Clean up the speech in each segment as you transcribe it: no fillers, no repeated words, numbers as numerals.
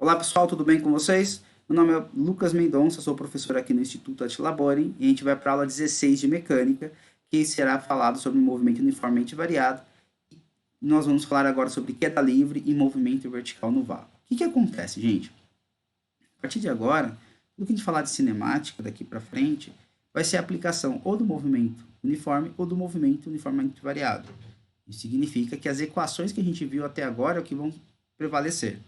Olá pessoal, tudo bem com vocês? Meu nome é Lucas Mendonça, sou professor aqui no Instituto Atlaborem e a gente vai para a aula 16 de mecânica, que será falado sobre movimento uniformemente variado. Nós vamos falar agora sobre queda livre e movimento vertical no vácuo. O que acontece, gente? A partir de agora, tudo que a gente falar de cinemática daqui para frente vai ser a aplicação ou do movimento uniforme ou do movimento uniformemente variado. Isso significa que as equações que a gente viu até agora é o que vão prevalecer,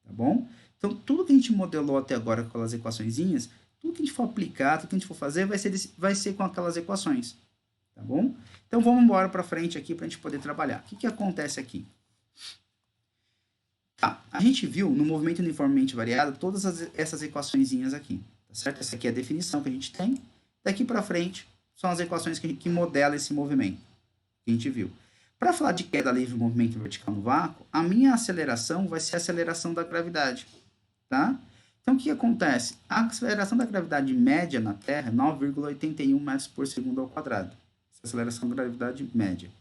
tá bom? Então, tudo que a gente modelou até agora com aquelas equaçõezinhas, tudo que a gente for aplicar, tudo que a gente for fazer, vai ser com aquelas equações, tá bom? Então, vamos embora para frente aqui para a gente poder trabalhar. O que acontece aqui? Tá, a gente viu no movimento uniformemente variado todas essas equaçõezinhas aqui, tá certo? Essa aqui é a definição que a gente tem. Daqui para frente, são as equações que modelam esse movimento que a gente viu. Para falar de queda livre e movimento vertical no vácuo, a minha aceleração vai ser a aceleração da gravidade, tá? Então, o que acontece? A aceleração da gravidade média na Terra é 9,81 metros por segundo ao quadrado. Essa é a aceleração da gravidade média.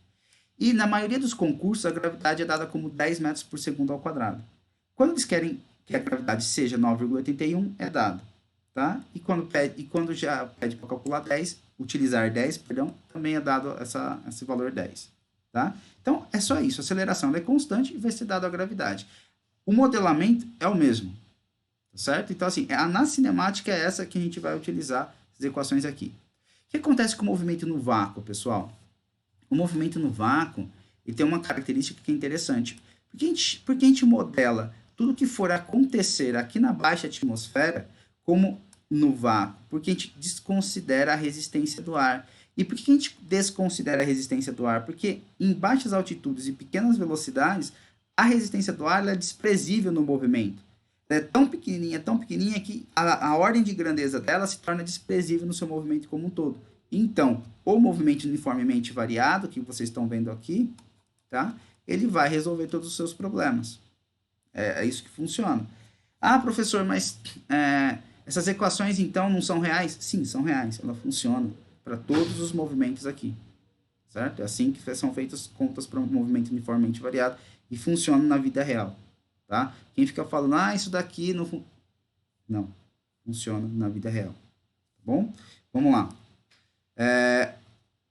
E na maioria dos concursos, a gravidade é dada como 10 metros por segundo ao quadrado. Quando eles querem que a gravidade seja 9,81, é dado, tá? E quando já pede para calcular 10, utilizar 10, perdão, também é dado esse valor 10. Tá? Então, é só isso. A aceleração é constante e vai ser dado a gravidade. O modelamento é o mesmo. Tá certo? Então, assim, na cinemática é essa que a gente vai utilizar as equações aqui. O que acontece com o movimento no vácuo, pessoal? O movimento no vácuo ele tem uma característica que é interessante. Porque a gente modela tudo que for acontecer aqui na baixa atmosfera como no vácuo? Porque a gente desconsidera a resistência do ar. E por que a gente desconsidera a resistência do ar? Porque em baixas altitudes e pequenas velocidades, a resistência do ar é desprezível no movimento. Ela é tão pequenininha que a ordem de grandeza dela se torna desprezível no seu movimento como um todo. Então, o movimento uniformemente variado, que vocês estão vendo aqui, tá? Ele vai resolver todos os seus problemas. É isso que funciona. Ah, professor, mas essas equações então não são reais? Sim, são reais. Ela funciona para todos os movimentos aqui, certo? É assim que são feitas contas para um movimento uniformemente variado e funciona na vida real, tá? Quem fica falando, isso daqui não, funciona na vida real, tá bom? Vamos lá.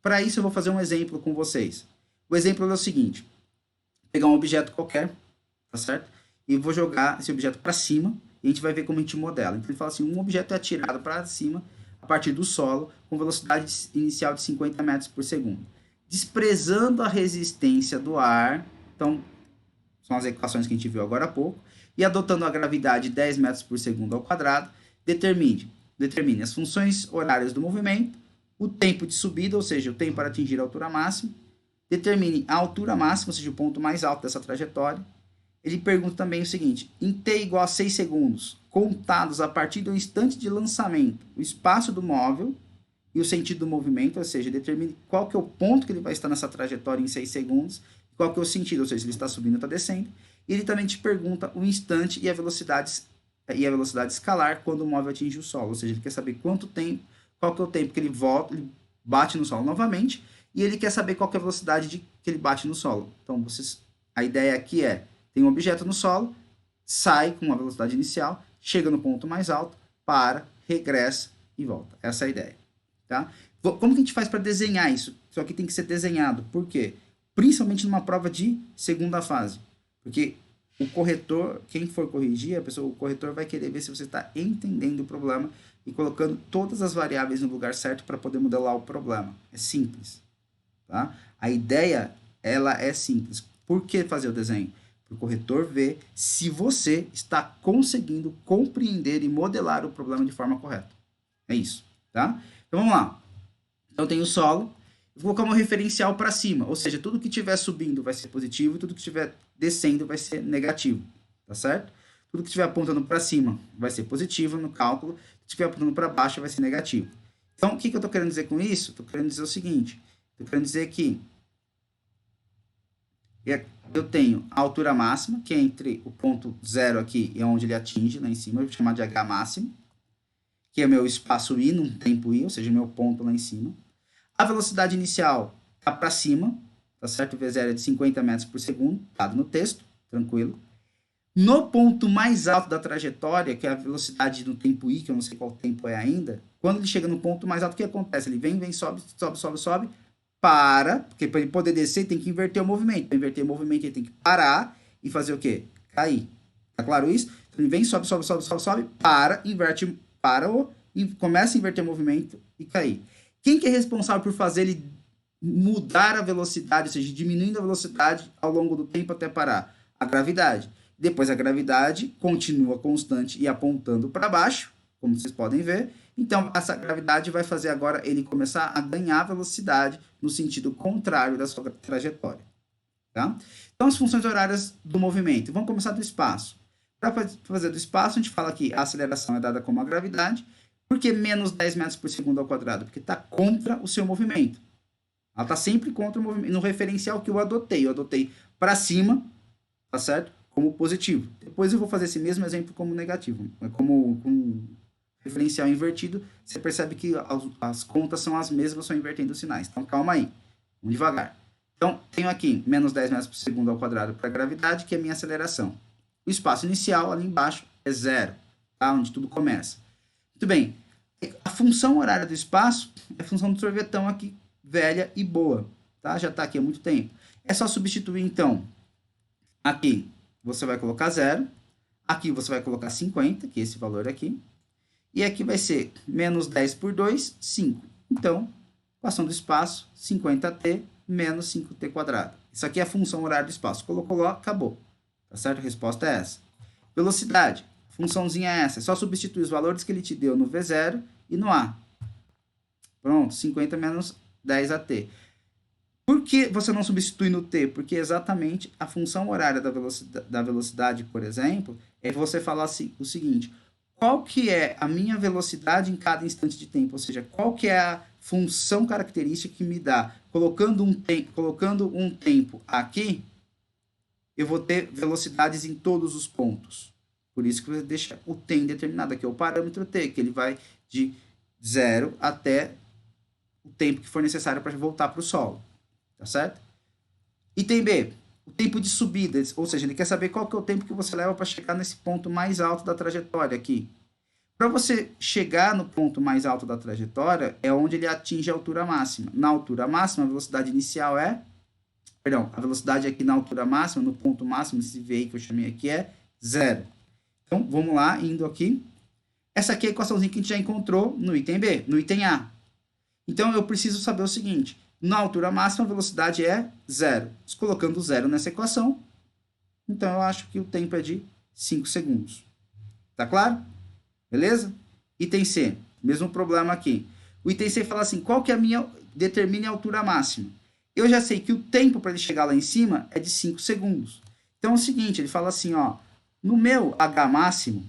Para isso eu vou fazer um exemplo com vocês. O exemplo é o seguinte, vou pegar um objeto qualquer, tá certo? E vou jogar esse objeto para cima e a gente vai ver como a gente modela. Então ele fala assim, um objeto é atirado para cima a partir do solo, com velocidade inicial de 50 metros por segundo. Desprezando a resistência do ar, então, são as equações que a gente viu agora há pouco, e adotando a gravidade de 10 metros por segundo ao quadrado, determine as funções horárias do movimento, o tempo de subida, ou seja, o tempo para atingir a altura máxima, determine a altura máxima, ou seja, o ponto mais alto dessa trajetória. Ele pergunta também o seguinte, em t igual a 6 segundos, contados a partir do instante de lançamento, o espaço do móvel e o sentido do movimento, ou seja, determine qual que é o ponto que ele vai estar nessa trajetória em 6 segundos, qual que é o sentido, ou seja, se ele está subindo ou está descendo. E ele também te pergunta o instante e a velocidade escalar quando o móvel atinge o solo, ou seja, ele quer saber quanto tempo, qual que é o tempo que ele volta, ele bate no solo novamente, e ele quer saber qual que é a velocidade que ele bate no solo. Então, a ideia aqui tem um objeto no solo, sai com uma velocidade inicial, chega no ponto mais alto, para, regressa e volta. Essa é a ideia. Tá? Como que a gente faz para desenhar isso? Isso aqui tem que ser desenhado. Por quê? Principalmente numa prova de segunda fase. Porque o corretor, quem for corrigir, o corretor vai querer ver se você está entendendo o problema e colocando todas as variáveis no lugar certo para poder modelar o problema. É simples. Tá? A ideia, ela é simples. Por que fazer o desenho? Para o corretor ver se você está conseguindo compreender e modelar o problema de forma correta. É isso, tá? Então vamos lá. Então tem o solo, vou colocar um referencial para cima, ou seja, tudo que estiver subindo vai ser positivo, tudo que estiver descendo vai ser negativo, tá certo? Tudo que estiver apontando para cima vai ser positivo no cálculo, se estiver apontando para baixo vai ser negativo. Então o que eu estou querendo dizer com isso? Estou querendo dizer o seguinte, estou querendo dizer que eu tenho a altura máxima, que é entre o ponto zero aqui e onde ele atinge, lá em cima, eu vou chamar de H máximo, que é meu espaço I num tempo I, ou seja, meu ponto lá em cima. A velocidade inicial está para cima, tá certo? O V0 é de 50 metros por segundo, dado no texto, tranquilo. No ponto mais alto da trajetória, que é a velocidade do tempo I, que eu não sei qual tempo é ainda, quando ele chega no ponto mais alto, o que acontece? Ele vem, sobe, sobe, sobe, sobe, para, porque para ele poder descer, tem que inverter o movimento. Para inverter o movimento, ele tem que parar e fazer o quê? Cair. Tá claro isso? Então, ele vem, sobe, sobe, sobe, sobe, sobe, para, inverte, começa a inverter o movimento e cair. Quem que é responsável por fazer ele mudar a velocidade, ou seja, diminuindo a velocidade ao longo do tempo até parar? A gravidade. Depois a gravidade continua constante e apontando para baixo, como vocês podem ver. Então, essa gravidade vai fazer agora ele começar a ganhar velocidade no sentido contrário da sua trajetória. Tá? Então, as funções horárias do movimento. Vamos começar do espaço. Para fazer do espaço, a gente fala que a aceleração é dada como a gravidade. Por que menos 10 metros por segundo ao quadrado? Porque está contra o seu movimento. Ela está sempre contra o movimento. No referencial que eu adotei para cima, tá certo? Como positivo. Depois eu vou fazer esse mesmo exemplo como negativo. Como com referencial invertido, você percebe que as contas são as mesmas, só invertendo os sinais. Então, calma aí. Vamos devagar. Então, tenho aqui menos 10 metros por segundo ao quadrado para a gravidade, que é a minha aceleração. O espaço inicial, ali embaixo, é zero, tá? Onde tudo começa. Muito bem. A função horária do espaço é a função do sorvetão aqui, velha e boa. Tá? Já está aqui há muito tempo. É só substituir, então, aqui você vai colocar 0. Aqui você vai colocar 50, que é esse valor aqui. E aqui vai ser menos 10 por 2, 5. Então, equação do espaço, 50t menos 5t quadrado. Isso aqui é a função horária do espaço. Colocou lá, acabou. Tá certo? A resposta é essa. Velocidade, funçãozinha é essa. É só substituir os valores que ele te deu no V0 e no A. Pronto, 50 menos 10at. Por que você não substitui no t? Porque exatamente a função horária da velocidade, por exemplo, é você falar assim, o seguinte: qual que é a minha velocidade em cada instante de tempo? Ou seja, qual que é a função característica que me dá? Colocando um tempo aqui, eu vou ter velocidades em todos os pontos. Por isso que você deixa o t determinado, aqui é o parâmetro t, que ele vai de 0 até o tempo que for necessário para voltar para o solo. Tá certo? Item B, o tempo de subida, ou seja, ele quer saber qual que é o tempo que você leva para chegar nesse ponto mais alto da trajetória aqui. Para você chegar no ponto mais alto da trajetória, é onde ele atinge a altura máxima. Na altura máxima, a velocidade inicial a velocidade aqui na altura máxima, no ponto máximo, esse V aí que eu chamei aqui é 0. Então, vamos lá, indo aqui. Essa aqui é a equaçãozinha que a gente já encontrou no item B, no item A. Então, eu preciso saber o seguinte: na altura máxima, a velocidade é 0. Colocando 0 nessa equação, então eu acho que o tempo é de 5 segundos. Tá claro? Beleza? Item C, mesmo problema aqui. O item C fala assim, qual que é a minha... Determine a altura máxima. Eu já sei que o tempo para ele chegar lá em cima é de 5 segundos. Então é o seguinte, ele fala assim, ó, no meu H máximo,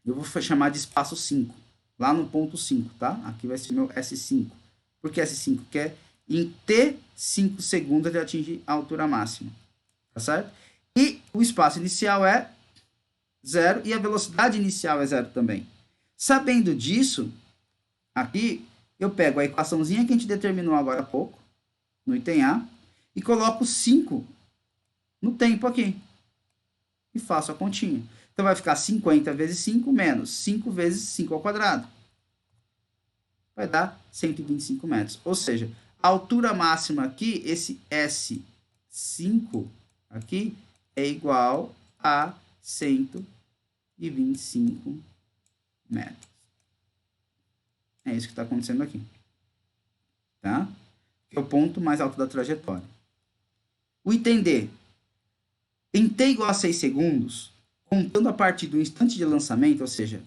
eu vou chamar de espaço 5, lá no ponto 5, tá? Aqui vai ser meu S5. Por que S5? Que é em T 5 segundos ele atinge a altura máxima. Tá certo? E o espaço inicial é 0 e a velocidade inicial é 0 também. Sabendo disso, aqui eu pego a equaçãozinha que a gente determinou agora há pouco, no item A, e coloco 5 no tempo aqui. E faço a continha. Então vai ficar 50 vezes 5 menos 5 vezes 5 ao quadrado. Vai dar 125 metros. Ou seja, a altura máxima aqui, esse S5 aqui, é igual a 125 metros. É isso que está acontecendo aqui. Tá? Que é o ponto mais alto da trajetória. O item D. Em t igual a 6 segundos, contando a partir do instante de lançamento, ou seja,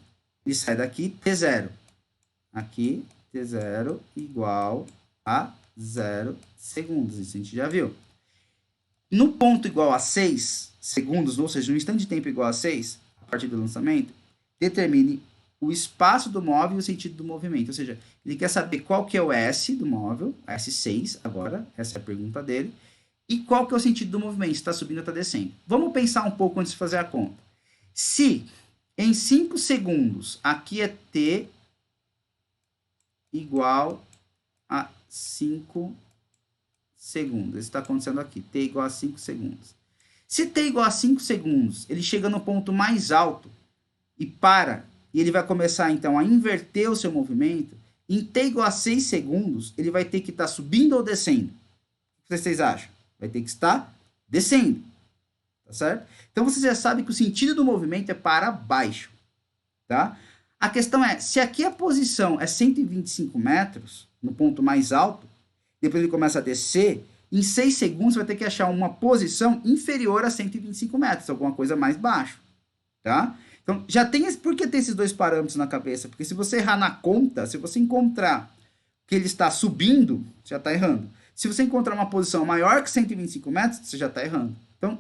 ele sai daqui, T0. Aqui, T0 igual a 0 segundos. Isso a gente já viu. No ponto igual a 6 segundos, ou seja, no instante de tempo igual a 6, a partir do lançamento, determine o espaço do móvel e o sentido do movimento. Ou seja, ele quer saber qual que é o S do móvel, S6 agora, essa é a pergunta dele, e qual que é o sentido do movimento, se está subindo ou está descendo. Vamos pensar um pouco antes de fazer a conta. Se em 5 segundos aqui é T igual a 5 segundos. Isso está acontecendo aqui. T igual a 5 segundos. Se t igual a 5 segundos, ele chega no ponto mais alto e para, e ele vai começar então a inverter o seu movimento, em t igual a 6 segundos, ele vai ter que estar subindo ou descendo? O que vocês acham? Vai ter que estar descendo, tá certo? Então você já sabe que o sentido do movimento é para baixo, tá? A questão é, se aqui a posição é 125 metros, no ponto mais alto, depois ele começa a descer, em 6 segundos você vai ter que achar uma posição inferior a 125 metros, alguma coisa mais baixo, tá? Então, já tem por que ter esses dois parâmetros na cabeça? Porque se você errar na conta, se você encontrar que ele está subindo, você já está errando. Se você encontrar uma posição maior que 125 metros, você já está errando. Então,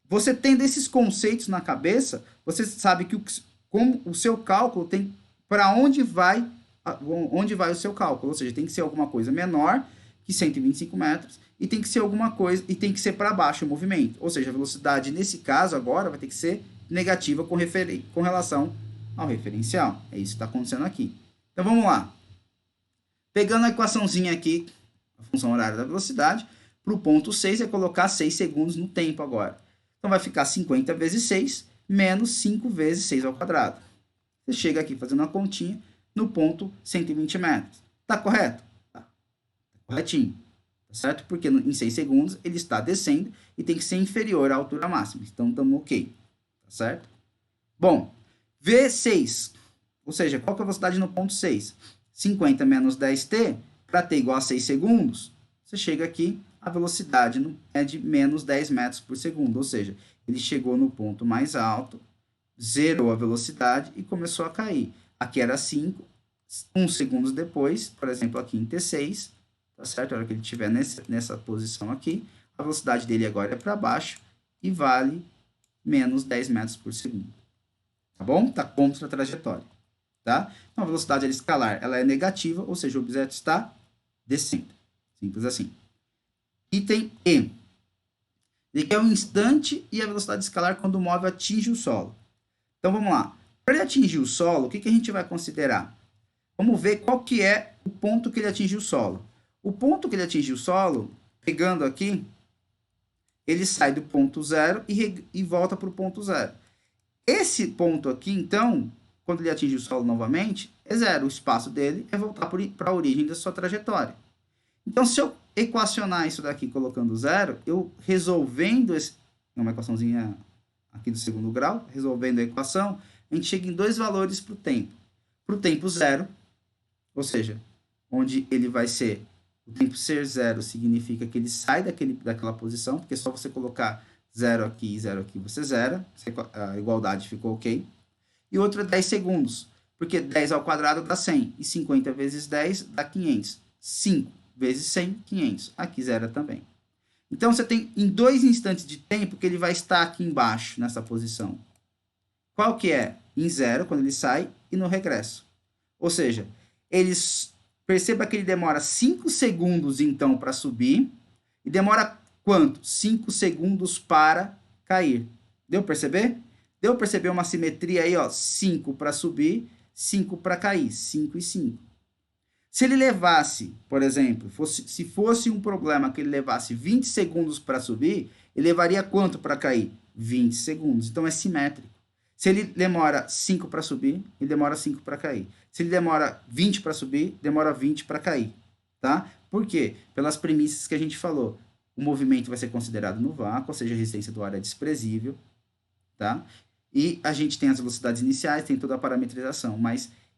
você tendo esses conceitos na cabeça, você sabe que como o seu cálculo tem para onde vai o seu cálculo. Ou seja, tem que ser alguma coisa menor que 125 metros e tem que ser alguma coisa, e tem que ser para baixo o movimento. Ou seja, a velocidade, nesse caso, agora, vai ter que ser negativa com relação ao referencial. É isso que está acontecendo aqui. Então, vamos lá. Pegando a equaçãozinha aqui, a função horária da velocidade, para o ponto 6 é colocar 6 segundos no tempo agora. Então, vai ficar 50 vezes 6 menos 5 vezes 6 ao quadrado. Você chega aqui fazendo uma continha no ponto 120 metros. Tá correto? Tá. Corretinho. Tá certo? Porque em 6 segundos ele está descendo e tem que ser inferior à altura máxima. Então, estamos ok. Tá certo? Bom, V6. Ou seja, qual que é a velocidade no ponto 6? 50 menos 10t, para t igual a 6 segundos, você chega aqui, a velocidade é de menos 10 metros por segundo. Ou seja, ele chegou no ponto mais alto, zerou a velocidade e começou a cair. Aqui era 5, 1 segundo depois, por exemplo, aqui em T6, tá certo? A hora que ele estiver nessa posição aqui, a velocidade dele agora é para baixo e vale menos 10 metros por segundo. Tá bom? Tá contra a trajetória. Tá? Então, a velocidade escalar ela é negativa, ou seja, o objeto está descendo. Simples assim. Item E. Ele quer o instante e a velocidade escalar quando o móvel atinge o solo. Então, vamos lá. Para ele atingir o solo, o que a gente vai considerar? Vamos ver qual que é o ponto que ele atingiu o solo. O ponto que ele atingiu o solo, pegando aqui, ele sai do ponto 0 e volta para o ponto 0. Esse ponto aqui, então, quando ele atinge o solo novamente, é 0. O espaço dele é voltar para a origem da sua trajetória. Então, se eu equacionar isso daqui colocando 0, eu resolvendo uma equaçãozinha aqui do segundo grau, resolvendo a equação, a gente chega em dois valores para o tempo. Para o tempo 0, ou seja, onde ele vai ser, o tempo ser 0 significa que ele sai daquela posição, porque só você colocar 0 aqui e 0 aqui, você zera, a igualdade ficou ok. E outro é 10 segundos, porque 10 ao quadrado dá 100, e 50 vezes 10 dá 500. 5 vezes 100, 500. Aqui zera também. Então, você tem em 2 instantes de tempo que ele vai estar aqui embaixo, nessa posição. Qual que é? Em 0, quando ele sai, e no regresso. Ou seja, perceba que ele demora 5 segundos, então, para subir, e demora quanto? 5 segundos para cair. Deu para perceber? Deu para perceber uma simetria aí, ó, 5 para subir, 5 para cair, 5 e 5. Se ele levasse, por exemplo, se fosse um problema que ele levasse 20 segundos para subir, ele levaria quanto para cair? 20 segundos. Então, é simétrico. Se ele demora 5 para subir, ele demora 5 para cair. Se ele demora 20 para subir, demora 20 para cair. Tá? Por quê? Pelas premissas que a gente falou. O movimento vai ser considerado no vácuo, ou seja, a resistência do ar é desprezível. Tá? E a gente tem as velocidades iniciais, tem toda a parametrização,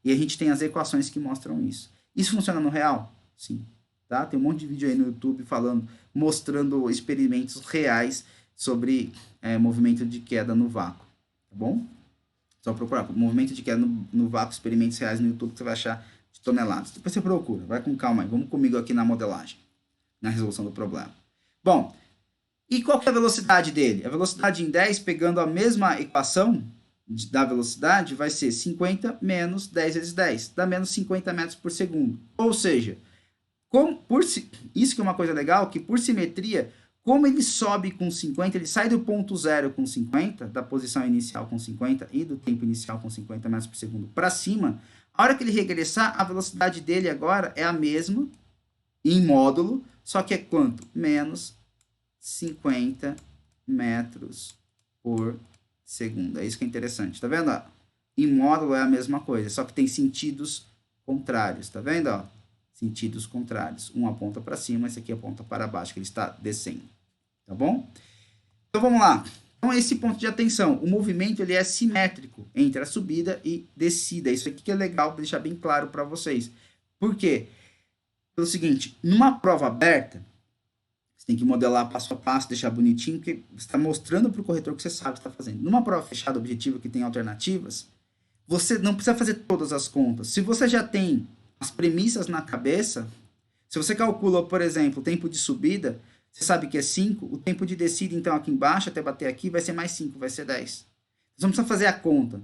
e a gente tem as equações que mostram isso. Isso funciona no real? Sim. Tá? Tem um monte de vídeo aí no YouTube mostrando experimentos reais sobre movimento de queda no vácuo. Tá bom? Só procurar movimento de queda no vácuo, experimentos reais no YouTube, que você vai achar de toneladas. Depois você procura, vai com calma aí. Vamos comigo aqui na modelagem, na resolução do problema. Bom, e qual que é a velocidade dele? A velocidade em 10, pegando a mesma equação da velocidade, vai ser 50 menos 10 vezes 10, dá menos 50 metros por segundo. Ou seja, isso que é uma coisa legal, que por simetria, como ele sobe com 50, ele sai do ponto 0 com 50, da posição inicial com 50 e do tempo inicial com 50 metros por segundo para cima, a hora que ele regressar, a velocidade dele agora é a mesma, em módulo, só que é quanto? Menos 50 metros por segundo. É isso que é interessante, tá vendo? Ó? Em módulo é a mesma coisa, só que tem sentidos contrários, tá vendo? Ó? Sentidos contrários. Um aponta para cima, esse aqui aponta para baixo, que ele está descendo, tá bom? Então vamos lá. Então esse ponto de atenção, o movimento ele é simétrico entre a subida e descida. Isso aqui que é legal deixar bem claro para vocês. Por quê? Pelo seguinte, numa prova aberta, você tem que modelar passo a passo, deixar bonitinho, porque você está mostrando para o corretor que você sabe o que está fazendo. Numa prova fechada objetiva que tem alternativas, você não precisa fazer todas as contas. Se você já tem as premissas na cabeça, se você calcula, por exemplo, o tempo de subida, você sabe que é 5, o tempo de descida, então, aqui embaixo, até bater aqui, vai ser mais 5, vai ser 10. Você não precisa fazer a conta.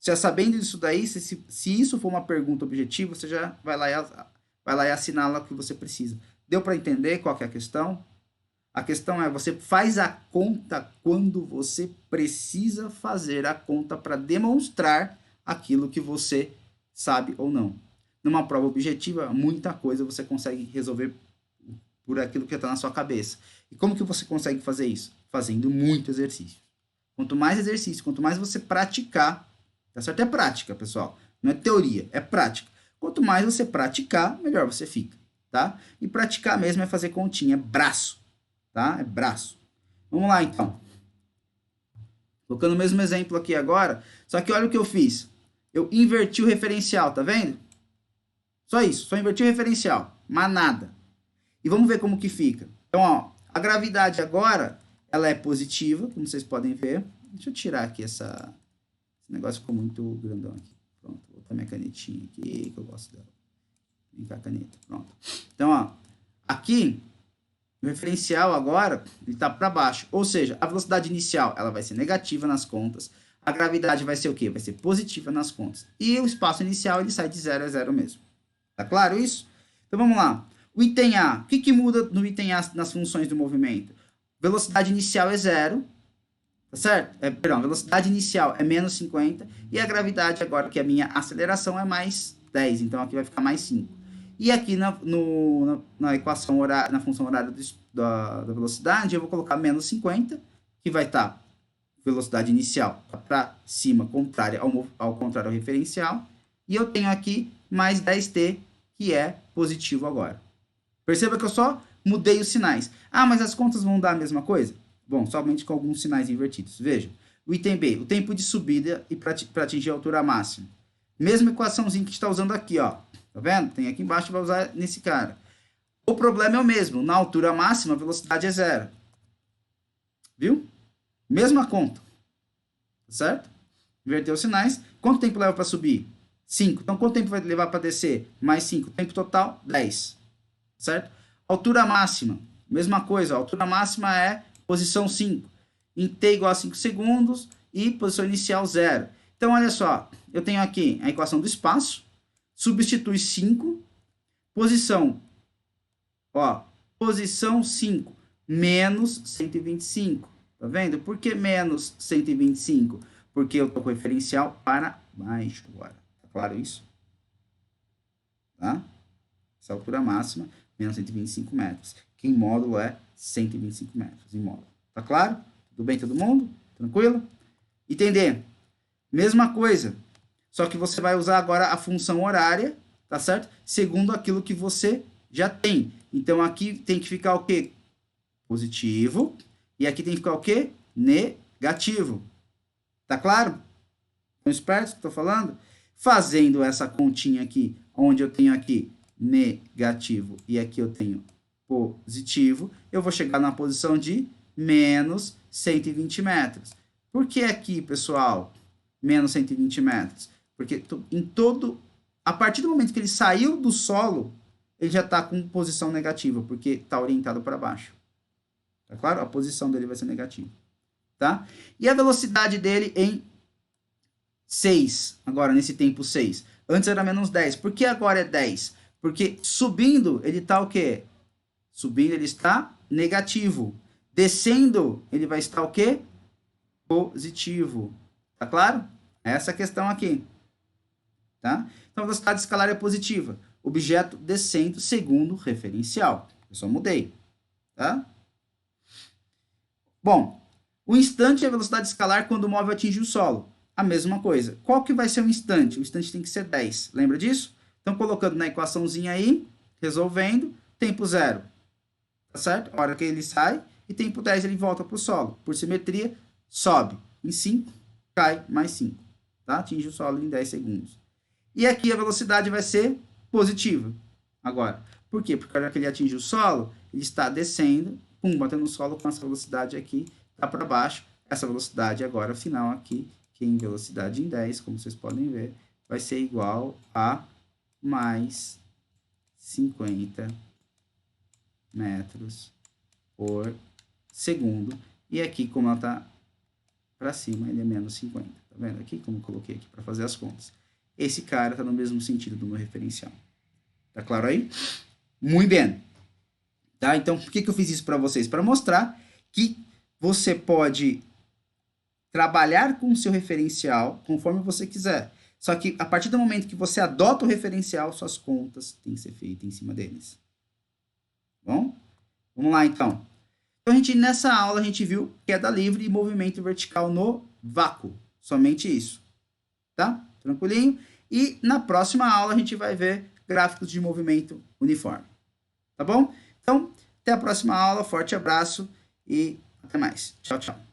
Já sabendo disso daí, se isso for uma pergunta objetiva, você já vai lá e assinala o que você precisa. Deu para entender qual que é a questão? A questão é, você faz a conta quando você precisa fazer a conta para demonstrar aquilo que você sabe ou não. Numa prova objetiva, muita coisa você consegue resolver por aquilo que está na sua cabeça. E como que você consegue fazer isso? Fazendo muito exercício. Quanto mais exercício, quanto mais você praticar, tá certo? É prática, pessoal. Não é teoria, é prática. Quanto mais você praticar, melhor você fica, tá? E praticar mesmo é fazer continha, é braço, tá? É braço. Vamos lá, então. Colocando o mesmo exemplo aqui agora, só que olha o que eu fiz. Eu inverti o referencial, tá vendo? Só isso, só inverti o referencial, mais nada. E vamos ver como que fica. Então, ó, a gravidade agora, ela é positiva, como vocês podem ver. Deixa eu tirar aqui esse negócio ficou muito grandão aqui. Pronto, vou botar minha canetinha aqui, que eu gosto dela. Vem cá, caneta, pronto. Então, ó, aqui, o referencial agora, ele está para baixo. Ou seja, a velocidade inicial, ela vai ser negativa nas contas. A gravidade vai ser o quê? Vai ser positiva nas contas. E o espaço inicial, ele sai de 0 a 0 mesmo. Tá claro isso? Então, vamos lá. O item A, o que muda no item A nas funções do movimento? Velocidade inicial é 0, tá certo? Perdão, velocidade inicial é menos 50, e a gravidade agora, que é a minha aceleração, é mais 10, então aqui vai ficar mais 5. E aqui na equação horária, na função horária da velocidade, eu vou colocar menos 50, que vai estar velocidade inicial para cima, contrária ao contrário ao referencial, e eu tenho aqui mais 10t, que é positivo agora. Perceba que eu só mudei os sinais. Ah, mas as contas vão dar a mesma coisa? Bom, somente com alguns sinais invertidos. Veja, o item B, o tempo de subida e para atingir a altura máxima. Mesma equaçãozinha que a gente está usando aqui, ó. Tá vendo? Tem aqui embaixo, vai usar nesse cara. O problema é o mesmo. Na altura máxima, a velocidade é 0. Viu? Mesma conta. Certo? Inverteu os sinais. Quanto tempo leva para subir? 5. Então, quanto tempo vai levar para descer? Mais 5. Tempo total, 10. Certo? Altura máxima, mesma coisa, a altura máxima é posição 5, em t igual a 5 segundos e posição inicial 0. Então, olha só, eu tenho aqui a equação do espaço, substitui 5, posição 5 menos 125, tá vendo? Por que menos 125? Porque eu estou com o referencial para baixo agora, tá claro isso? Tá? Essa altura máxima, menos 125 metros. Que em módulo é 125 metros em módulo. Tá claro? Tudo bem, todo mundo? Tranquilo? Entender? Mesma coisa. Só que você vai usar agora a função horária, tá certo? Segundo aquilo que você já tem. Então, aqui tem que ficar o quê? Positivo. E aqui tem que ficar o quê? Negativo. Tá claro? Estão espertos que eu tô falando? Fazendo essa continha aqui, onde eu tenho aqui negativo e aqui eu tenho positivo, eu vou chegar na posição de menos 120 metros. Por que aqui, pessoal, menos 120 metros? Porque a partir do momento que ele saiu do solo, ele já está com posição negativa, porque está orientado para baixo. Tá claro? A posição dele vai ser negativa. Tá? E a velocidade dele em 6, agora nesse tempo 6. Antes era menos 10. Por que agora é 10? Porque subindo, ele está o quê? Subindo, ele está negativo. Descendo, ele vai estar o quê? Positivo. Tá claro? Essa é a questão aqui. Tá? Então, a velocidade escalar é positiva. Objeto descendo segundo referencial. Eu só mudei. Tá? Bom, O instante é a velocidade escalar quando o móvel atinge o solo. A mesma coisa. Qual que vai ser o instante? O instante tem que ser 10. Lembra disso? Então, colocando na equaçãozinha aí, resolvendo, tempo 0. Tá certo? A hora que ele sai, e tempo 10 ele volta para o solo. Por simetria, sobe. Em 5, cai mais 5. Tá? Atinge o solo em 10 segundos. E aqui a velocidade vai ser positiva. Agora, por quê? Porque a hora que ele atinge o solo, ele está descendo, pum, batendo no solo com essa velocidade aqui, tá para baixo. Essa velocidade agora, final aqui, que em velocidade em 10, como vocês podem ver, vai ser igual a mais 50 metros por segundo. E aqui, como ela está para cima, ele é menos 50. Tá vendo aqui? Como eu coloquei aqui para fazer as contas. Esse cara está no mesmo sentido do meu referencial. Tá claro aí? Muito bem. Tá? Então, por que eu fiz isso para vocês? Para mostrar que você pode trabalhar com o seu referencial conforme você quiser. Só que a partir do momento que você adota o referencial, suas contas têm que ser feitas em cima deles. Bom? Vamos lá, então. Então, nessa aula, a gente viu queda livre e movimento vertical no vácuo. Somente isso. Tá? Tranquilinho? E na próxima aula, a gente vai ver gráficos de movimento uniforme. Tá bom? Então, até a próxima aula. Forte abraço e até mais. Tchau, tchau.